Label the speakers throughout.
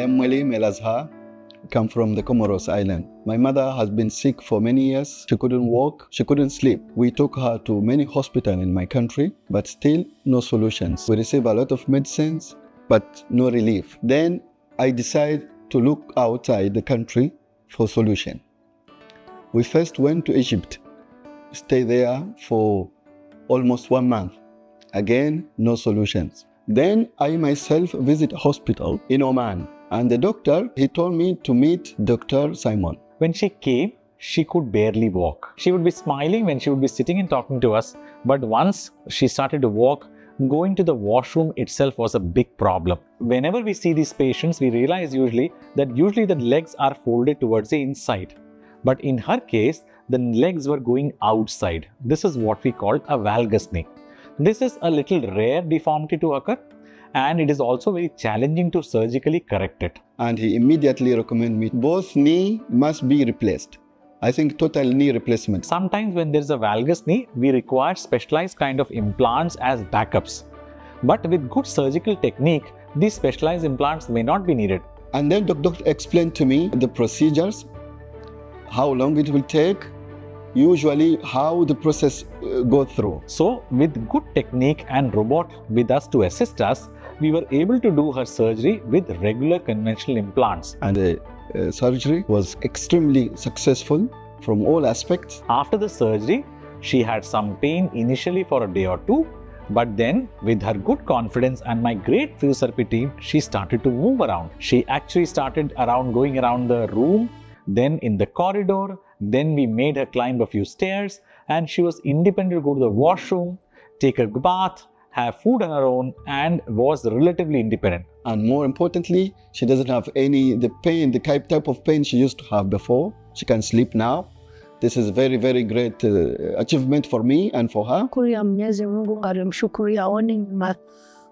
Speaker 1: am Mwalimu Elazhar. I come from the Comoros Island. My mother has been sick for many years. She couldn't walk, she couldn't sleep. We took her to many hospitals in my country, but still no solutions. We received a lot of medicines, but no relief. Then I decided to look outside the country for solution. We first went to Egypt, stayed there for almost 1 month. Again, no solutions. Then I myself visit a hospital in Oman, and the doctor, he told me to meet Dr. Simon.
Speaker 2: When she came, she could barely walk. She would be smiling when she would be sitting and talking to us, but once she started to walk, going to the washroom itself was a big problem. Whenever we see these patients, we realize that the legs are folded towards the inside. But in her case, the legs were going outside. This is what we call a valgus knee. This is a little rare deformity to occur, and it is also very challenging to surgically correct it.
Speaker 1: And he immediately recommended me both knee must be replaced. I think total knee replacement.
Speaker 2: Sometimes when there is a valgus knee, we require specialized kind of implants as backups. But with good surgical technique, these specialized implants may not be needed.
Speaker 1: And then the doctor explained to me the procedures, how long it will take, usually how the process go through.
Speaker 2: So with good technique and robot with us to assist us, we were able to do her surgery with regular conventional implants.
Speaker 1: And the surgery was extremely successful from all aspects.
Speaker 2: After the surgery, she had some pain initially for a day or two, but then with her good confidence and my great physiotherapy team, she started to move around. She actually started going around the room, then in the corridor, then we made her climb a few stairs, and she was independent to go to the washroom, take a bath, have food on her own, and was relatively independent.
Speaker 1: And more importantly, she doesn't have the pain, the type of pain she used to have before. She can sleep now. This is very, very great achievement for me and for her.
Speaker 3: Mwenyezi Mungu alimshukuria oni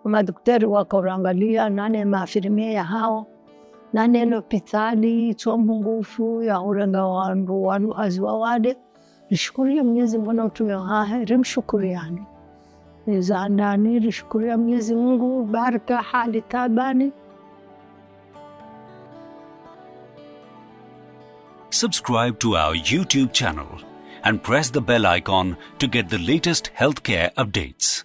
Speaker 3: madaktari wakaangalia nane maafirimia hao nane hospitali chombo ngufu ya urenga wandu aziwawade nishukuria Mwenyezi Mungu na utume hahe rimshukuriani nizandani nishukuria Mwenyezi Mungu baraka hali tabani.
Speaker 4: Subscribe to our YouTube channel and press the bell icon to get the latest healthcare updates.